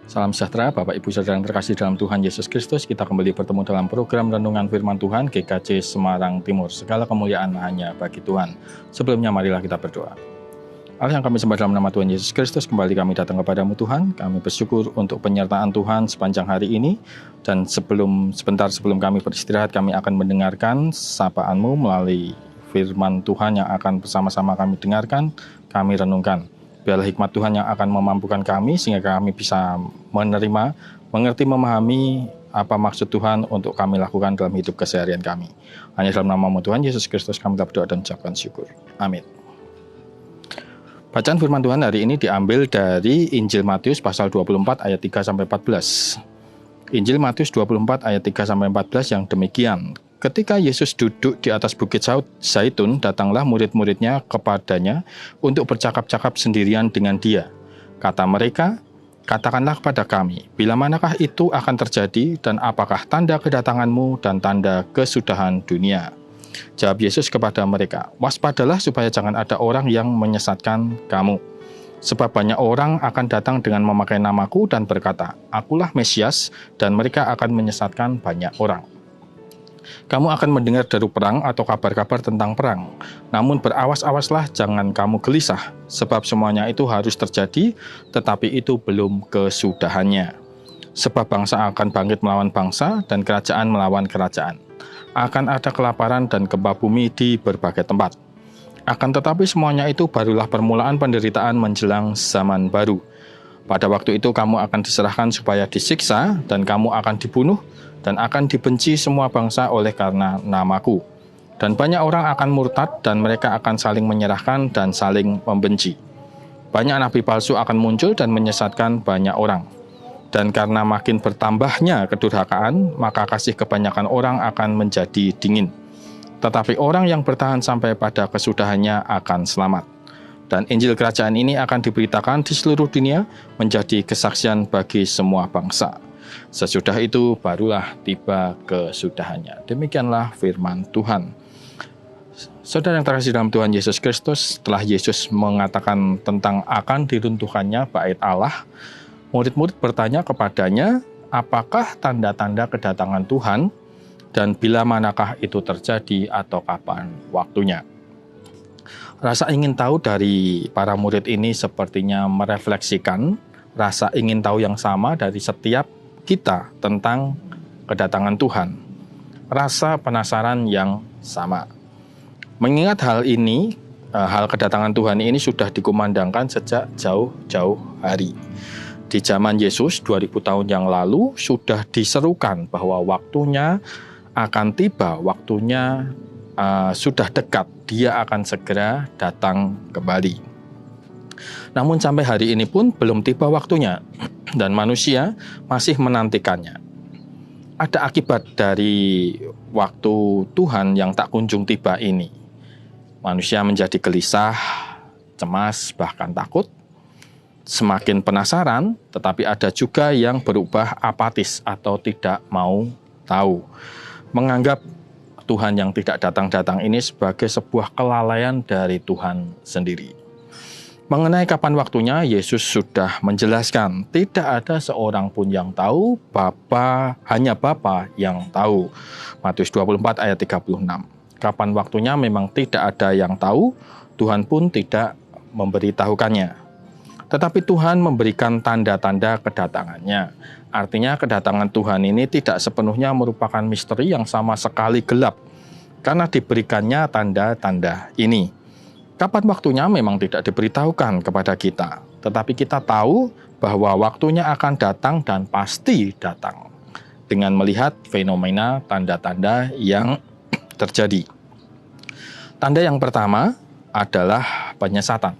Salam sejahtera Bapak Ibu Saudara yang terkasih dalam Tuhan Yesus Kristus. Kita kembali bertemu dalam program Renungan Firman Tuhan GKJ Semarang Timur. Segala kemuliaan hanya bagi Tuhan. Sebelumnya marilah kita berdoa. Allah yang kami sembah dalam nama Tuhan Yesus Kristus, kembali kami datang kepadamu Tuhan. Kami bersyukur untuk penyertaan Tuhan sepanjang hari ini. Dan sebentar sebelum kami beristirahat, kami akan mendengarkan sapaan-Mu melalui firman Tuhan yang akan bersama-sama kami dengarkan, kami renungkan. Biarlah hikmat Tuhan yang akan memampukan kami sehingga kami bisa menerima, mengerti, memahami apa maksud Tuhan untuk kami lakukan dalam hidup keseharian kami. Hanya dalam nama Tuhan Yesus Kristus kami berdoa dan ucapkan syukur. Amin. Bacaan firman Tuhan hari ini diambil dari Injil Matius pasal 24 ayat 3-14. Injil Matius 24 ayat 3-14 yang demikian. Ketika Yesus duduk di atas bukit Zaitun, datanglah murid-muridnya kepadanya untuk bercakap-cakap sendirian dengan dia. Kata mereka, katakanlah kepada kami, bila manakah itu akan terjadi dan apakah tanda kedatanganmu dan tanda kesudahan dunia? Jawab Yesus kepada mereka, waspadalah supaya jangan ada orang yang menyesatkan kamu. Sebab banyak orang akan datang dengan memakai namaku dan berkata, akulah Mesias, dan mereka akan menyesatkan banyak orang. Kamu akan mendengar deru perang atau kabar-kabar tentang perang. Namun berawas-awaslah, jangan kamu gelisah, sebab semuanya itu harus terjadi, tetapi itu belum kesudahannya. Sebab bangsa akan bangkit melawan bangsa, dan kerajaan melawan kerajaan. Akan ada kelaparan dan gempa bumi di berbagai tempat. Akan tetapi semuanya itu barulah permulaan penderitaan menjelang zaman baru. Pada waktu itu kamu akan diserahkan supaya disiksa, dan kamu akan dibunuh, dan akan dibenci semua bangsa oleh karena namaku. Dan banyak orang akan murtad dan mereka akan saling menyerahkan dan saling membenci. Banyak nabi palsu akan muncul dan menyesatkan banyak orang. Dan karena makin bertambahnya kedurhakaan, maka kasih kebanyakan orang akan menjadi dingin. Tetapi orang yang bertahan sampai pada kesudahannya akan selamat. Dan Injil Kerajaan ini akan diberitakan di seluruh dunia menjadi kesaksian bagi semua bangsa. Sesudah itu barulah tiba kesudahannya. Demikianlah firman Tuhan. Saudara yang terkasih dalam Tuhan Yesus Kristus, setelah Yesus mengatakan tentang akan diruntuhkannya bait Allah, murid-murid bertanya kepadanya, apakah tanda-tanda kedatangan Tuhan dan bila manakah itu terjadi atau kapan waktunya? Rasa ingin tahu dari para murid ini sepertinya merefleksikan rasa ingin tahu yang sama dari setiap kita tentang kedatangan Tuhan. Rasa penasaran yang sama. Mengingat hal ini, hal kedatangan Tuhan ini sudah dikumandangkan sejak jauh-jauh hari. Di zaman Yesus 2000 tahun yang lalu sudah diserukan bahwa waktunya akan tiba, waktunya sudah dekat, dia akan segera datang kembali. Namun sampai hari ini pun belum tiba waktunya dan manusia masih menantikannya. Ada akibat dari waktu Tuhan yang tak kunjung tiba ini. Manusia menjadi gelisah, cemas, bahkan takut. Semakin penasaran, tetapi ada juga yang berubah apatis atau tidak mau tahu. Menganggap Tuhan yang tidak datang-datang ini sebagai sebuah kelalaian dari Tuhan sendiri. Mengenai kapan waktunya, Yesus sudah menjelaskan, tidak ada seorang pun yang tahu, hanya Bapa yang tahu. Matius 24 ayat 36. Kapan waktunya memang tidak ada yang tahu, Tuhan pun tidak memberitahukannya. Tetapi Tuhan memberikan tanda-tanda kedatangannya. Artinya kedatangan Tuhan ini tidak sepenuhnya merupakan misteri yang sama sekali gelap, karena diberikannya tanda-tanda ini. Kapan waktunya memang tidak diberitahukan kepada kita, tetapi kita tahu bahwa waktunya akan datang dan pasti datang dengan melihat fenomena tanda-tanda yang terjadi. Tanda yang pertama adalah penyesatan.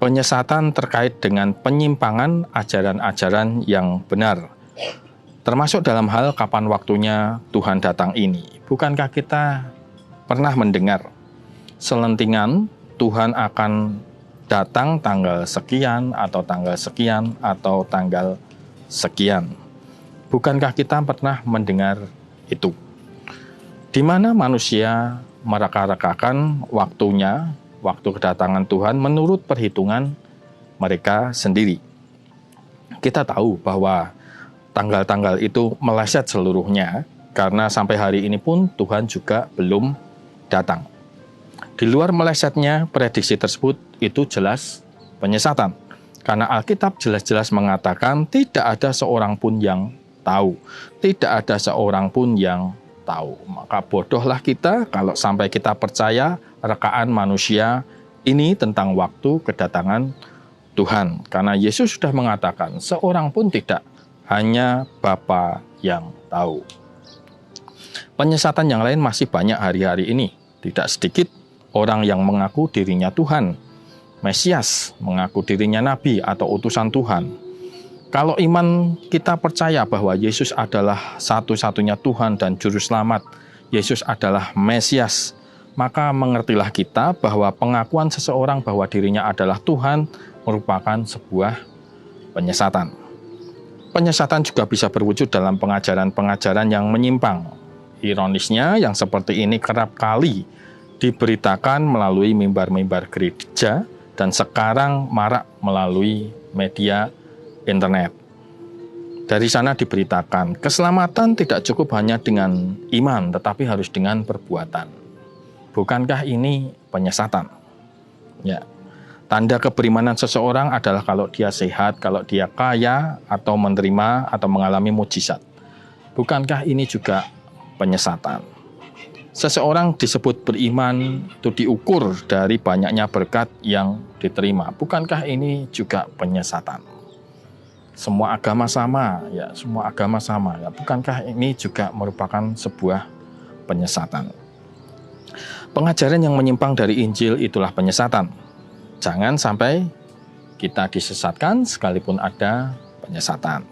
Penyesatan terkait dengan penyimpangan ajaran-ajaran yang benar, termasuk dalam hal kapan waktunya Tuhan datang ini. Bukankah kita pernah mendengar selentingan Tuhan akan datang tanggal sekian atau tanggal sekian atau tanggal sekian? Bukankah kita pernah mendengar itu? Di mana manusia mereka-rekakan waktunya, waktu kedatangan Tuhan menurut perhitungan mereka sendiri. Kita tahu bahwa tanggal-tanggal itu meleset seluruhnya, karena sampai hari ini pun Tuhan juga belum datang. Di luar melesetnya prediksi tersebut itu jelas penyesatan. Karena Alkitab jelas-jelas mengatakan tidak ada seorang pun yang tahu. Tidak ada seorang pun yang tahu. Maka bodohlah kita kalau sampai kita percaya rekaan manusia ini tentang waktu kedatangan Tuhan. Karena Yesus sudah mengatakan seorang pun tidak, hanya Bapa yang tahu. Penyesatan yang lain masih banyak hari-hari ini. Tidak sedikit orang yang mengaku dirinya Tuhan, Mesias, mengaku dirinya Nabi atau utusan Tuhan. Kalau iman kita percaya bahwa Yesus adalah satu-satunya Tuhan dan Juru Selamat, Yesus adalah Mesias, maka mengertilah kita bahwa pengakuan seseorang bahwa dirinya adalah Tuhan merupakan sebuah penyesatan. Penyesatan juga bisa berwujud dalam pengajaran-pengajaran yang menyimpang. Ironisnya, yang seperti ini kerap kali diberitakan melalui mimbar-mimbar gereja dan sekarang marak melalui media internet. Dari sana diberitakan, keselamatan tidak cukup hanya dengan iman, tetapi harus dengan perbuatan. Bukankah ini penyesatan? Ya. Tanda keberimanan seseorang adalah kalau dia sehat, kalau dia kaya, atau menerima atau mengalami mujizat. Bukankah ini juga penyesatan? Seseorang disebut beriman itu diukur dari banyaknya berkat yang diterima. Bukankah ini juga penyesatan? Semua agama sama, ya, semua agama sama, ya. Bukankah ini juga merupakan sebuah penyesatan? Pengajaran yang menyimpang dari Injil itulah penyesatan. Jangan sampai kita disesatkan sekalipun ada penyesatan.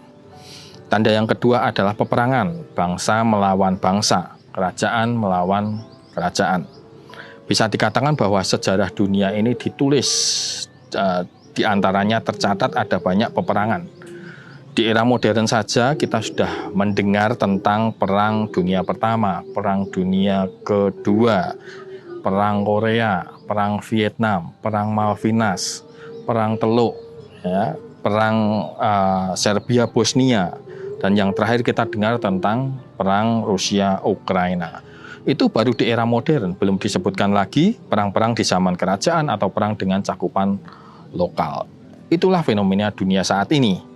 Tanda yang kedua adalah peperangan, bangsa melawan bangsa, kerajaan melawan kerajaan. Bisa dikatakan bahwa sejarah dunia ini ditulis, di antaranya tercatat ada banyak peperangan. Di era modern saja kita sudah mendengar tentang Perang Dunia Pertama, Perang Dunia Kedua, Perang Korea, Perang Vietnam, Perang Malvinas, Perang Teluk, ya, Perang Serbia Bosnia, dan yang terakhir kita dengar tentang Perang Rusia Ukraina. Itu baru di era modern, belum disebutkan lagi perang-perang di zaman kerajaan atau perang dengan cakupan lokal. Itulah fenomena dunia saat ini.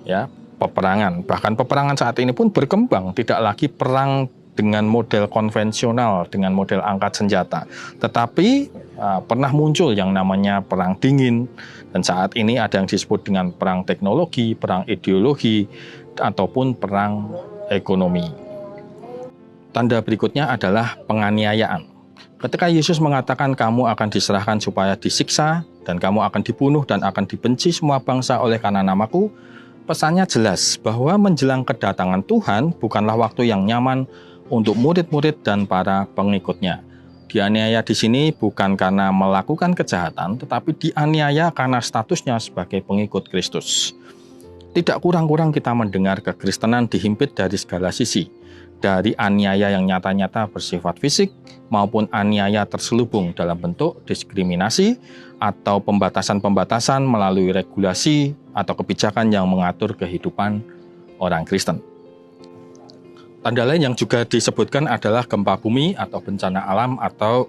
Ya, peperangan. Bahkan peperangan saat ini pun berkembang, tidak lagi perang dengan model konvensional, dengan model angkat senjata. Tetapi pernah muncul yang namanya perang dingin, dan saat ini ada yang disebut dengan perang teknologi, perang ideologi, ataupun perang ekonomi. Tanda berikutnya adalah penganiayaan. Ketika Yesus mengatakan kamu akan diserahkan supaya disiksa, dan kamu akan dibunuh dan akan dibenci semua bangsa oleh karena namaku, pesannya jelas bahwa menjelang kedatangan Tuhan bukanlah waktu yang nyaman untuk murid-murid dan para pengikutnya. Dianiaya di sini bukan karena melakukan kejahatan, tetapi dianiaya karena statusnya sebagai pengikut Kristus. Tidak kurang-kurang kita mendengar kekristenan dihimpit dari segala sisi, dari aniaya yang nyata-nyata bersifat fisik maupun aniaya terselubung dalam bentuk diskriminasi atau pembatasan-pembatasan melalui regulasi atau kebijakan yang mengatur kehidupan orang Kristen. Tanda lain yang juga disebutkan adalah gempa bumi atau bencana alam atau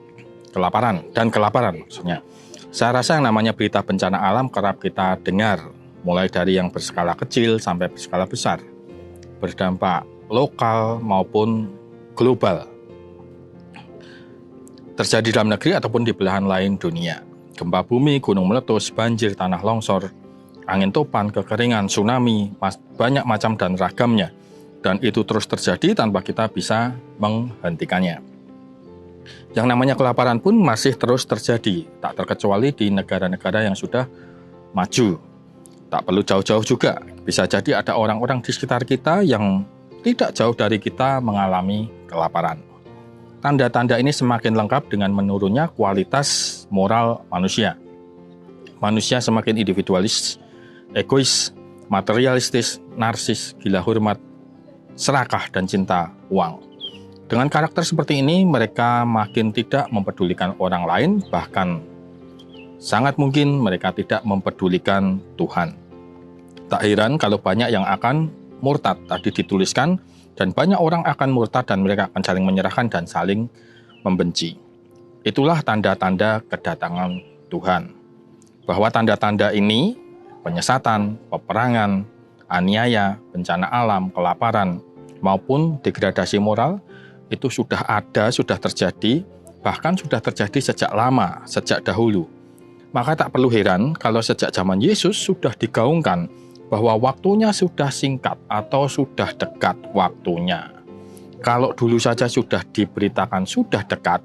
kelaparan, dan kelaparan maksudnya. Saya rasa yang namanya berita bencana alam kerap kita dengar, mulai dari yang berskala kecil sampai berskala besar, berdampak lokal maupun global, terjadi dalam negeri ataupun di belahan lain dunia. Gempa bumi, gunung meletus, banjir, tanah longsor, angin topan, kekeringan, tsunami, banyak macam dan ragamnya. Dan itu terus terjadi tanpa kita bisa menghentikannya. Yang namanya kelaparan pun masih terus terjadi, tak terkecuali di negara-negara yang sudah maju. Tak perlu jauh-jauh juga, bisa jadi ada orang-orang di sekitar kita yang tidak jauh dari kita mengalami kelaparan. Tanda-tanda ini semakin lengkap dengan menurunnya kualitas moral manusia. Manusia semakin individualis, egois, materialistis, narsis, gila hormat, serakah, dan cinta uang. Dengan karakter seperti ini, mereka makin tidak mempedulikan orang lain, bahkan sangat mungkin mereka tidak mempedulikan Tuhan. Tak heran kalau banyak yang akan murtad. Tadi dituliskan, dan banyak orang akan murtad dan mereka akan saling menyerahkan dan saling membenci. Itulah tanda-tanda kedatangan Tuhan. Bahwa tanda-tanda ini, penyesatan, peperangan, aniaya, bencana alam, kelaparan, maupun degradasi moral, itu sudah ada, sudah terjadi, bahkan sudah terjadi sejak lama, sejak dahulu. Maka tak perlu heran kalau sejak zaman Yesus sudah digaungkan bahwa waktunya sudah singkat atau sudah dekat waktunya. Kalau dulu saja sudah diberitakan sudah dekat,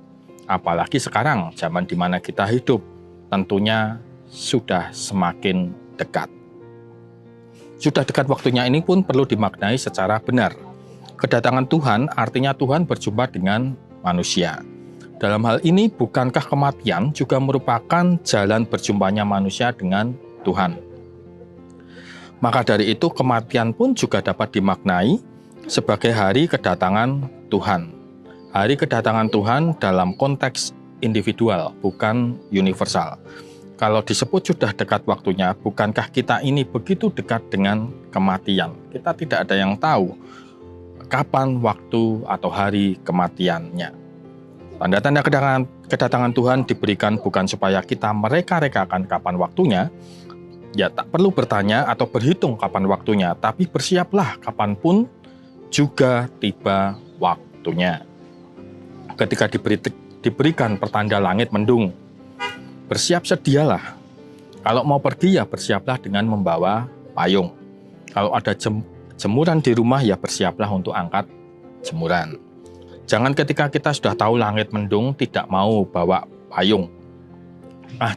apalagi sekarang zaman di mana kita hidup, tentunya sudah semakin dekat. Sudah dekat waktunya ini pun perlu dimaknai secara benar. Kedatangan Tuhan artinya Tuhan berjumpa dengan manusia. Dalam hal ini, bukankah kematian juga merupakan jalan berjumpanya manusia dengan Tuhan? Maka dari itu, kematian pun juga dapat dimaknai sebagai hari kedatangan Tuhan. Hari kedatangan Tuhan dalam konteks individual, bukan universal. Kalau disebut sudah dekat waktunya, bukankah kita ini begitu dekat dengan kematian? Kita tidak ada yang tahu kapan waktu atau hari kematiannya. Tanda-tanda kedatangan Tuhan diberikan bukan supaya kita mereka-rekakan kapan waktunya, ya tak perlu bertanya atau berhitung kapan waktunya, tapi bersiaplah kapanpun juga tiba waktunya. Ketika diberikan pertanda langit mendung, bersiap sedialah. Kalau mau pergi ya bersiaplah dengan membawa payung. Kalau ada jemuran di rumah ya bersiaplah untuk angkat jemuran. Jangan ketika kita sudah tahu langit mendung tidak mau bawa payung.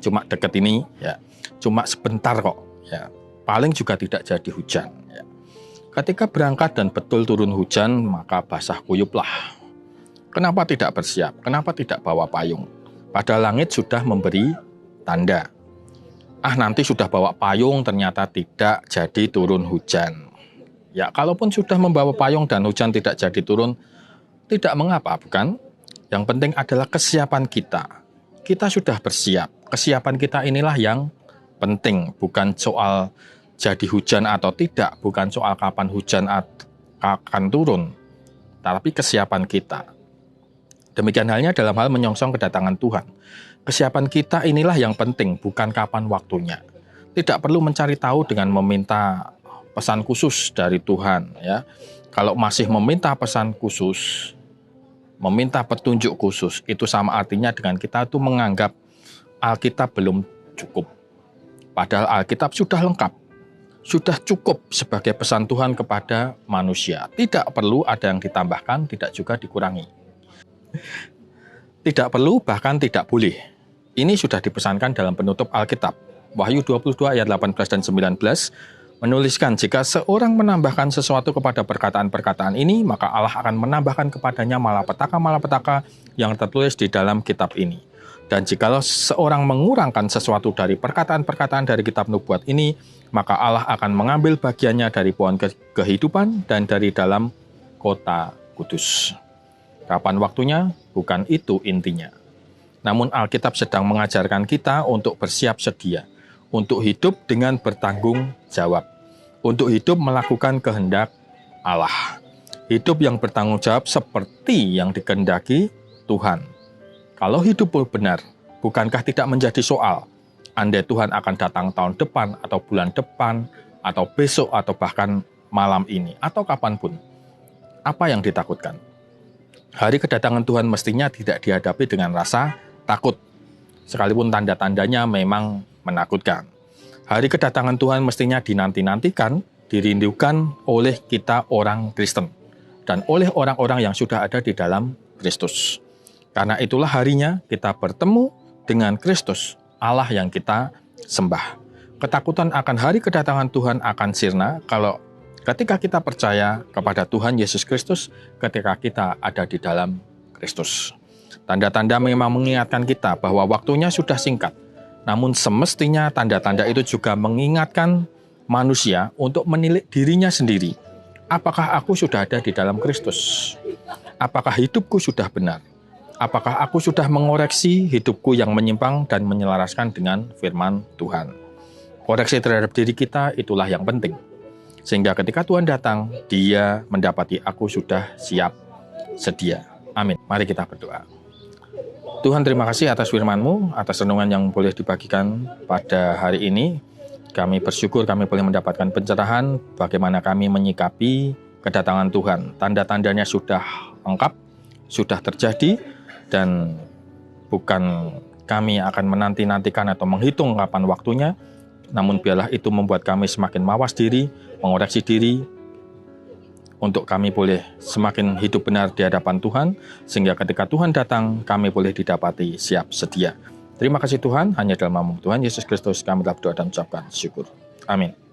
Cuma deket ini ya. Cuma sebentar kok, ya. Paling juga tidak jadi hujan. Ya. Ketika berangkat dan betul turun hujan, maka basah kuyuplah. Kenapa tidak bersiap? Kenapa tidak bawa payung? Padahal langit sudah memberi tanda. Nanti sudah bawa payung, ternyata tidak jadi turun hujan. Ya, kalaupun sudah membawa payung dan hujan tidak jadi turun, tidak mengapa, bukan? Yang penting adalah kesiapan kita. Kita sudah bersiap. Kesiapan kita inilah yang penting, bukan soal jadi hujan atau tidak, bukan soal kapan hujan akan turun, tapi kesiapan kita. Demikian halnya dalam hal menyongsong kedatangan Tuhan. Kesiapan kita inilah yang penting, bukan kapan waktunya. Tidak perlu mencari tahu dengan meminta pesan khusus dari Tuhan. Ya, kalau masih meminta pesan khusus, meminta petunjuk khusus, itu sama artinya dengan kita itu menganggap Alkitab belum cukup. Padahal Alkitab sudah lengkap, sudah cukup sebagai pesan Tuhan kepada manusia. Tidak perlu ada yang ditambahkan, tidak juga dikurangi. Tidak perlu, bahkan tidak boleh. Ini sudah dipesankan dalam penutup Alkitab. Wahyu 22 ayat 18 dan 19 menuliskan, jika seorang menambahkan sesuatu kepada perkataan-perkataan ini, maka Allah akan menambahkan kepadanya malapetaka-malapetaka yang tertulis di dalam kitab ini. Dan jikalau seorang mengurangkan sesuatu dari perkataan-perkataan dari kitab nubuat ini, maka Allah akan mengambil bagiannya dari pohon kehidupan dan dari dalam kota kudus. Kapan waktunya? Bukan itu intinya. Namun Alkitab sedang mengajarkan kita untuk bersiap sedia, untuk hidup dengan bertanggung jawab, untuk hidup melakukan kehendak Allah. Hidup yang bertanggung jawab seperti yang dikehendaki Tuhan. Kalau hidup benar, bukankah tidak menjadi soal? Andai Tuhan akan datang tahun depan, atau bulan depan, atau besok, atau bahkan malam ini, atau kapanpun. Apa yang ditakutkan? Hari kedatangan Tuhan mestinya tidak dihadapi dengan rasa takut. Sekalipun tanda-tandanya memang menakutkan. Hari kedatangan Tuhan mestinya dinanti-nantikan, dirindukan oleh kita orang Kristen. Dan oleh orang-orang yang sudah ada di dalam Kristus. Karena itulah harinya kita bertemu dengan Kristus, Allah yang kita sembah. Ketakutan akan hari kedatangan Tuhan akan sirna kalau ketika kita percaya kepada Tuhan Yesus Kristus, ketika kita ada di dalam Kristus. Tanda-tanda memang mengingatkan kita bahwa waktunya sudah singkat. Namun semestinya tanda-tanda itu juga mengingatkan manusia untuk menilik dirinya sendiri. Apakah aku sudah ada di dalam Kristus? Apakah hidupku sudah benar? Apakah aku sudah mengoreksi hidupku yang menyimpang dan menyelaraskan dengan firman Tuhan? koreksi terhadap diri kita, itulah yang penting. Sehingga ketika Tuhan datang, Dia mendapati aku sudah siap sedia. Amin. Mari kita berdoa. Tuhan, terima kasih atas firman-Mu, atas renungan yang boleh dibagikan pada hari ini. Kami bersyukur kami boleh mendapatkan pencerahan bagaimana kami menyikapi kedatangan Tuhan. Tanda-tandanya sudah lengkap, sudah terjadi, dan bukan kami akan menanti-nantikan atau menghitung kapan waktunya, namun biarlah itu membuat kami semakin mawas diri, mengoreksi diri, untuk kami boleh semakin hidup benar di hadapan Tuhan, sehingga ketika Tuhan datang, kami boleh didapati siap sedia. Terima kasih Tuhan, hanya dalam nama Tuhan Yesus Kristus kami telah berdoa dan ucapkan syukur. Amin.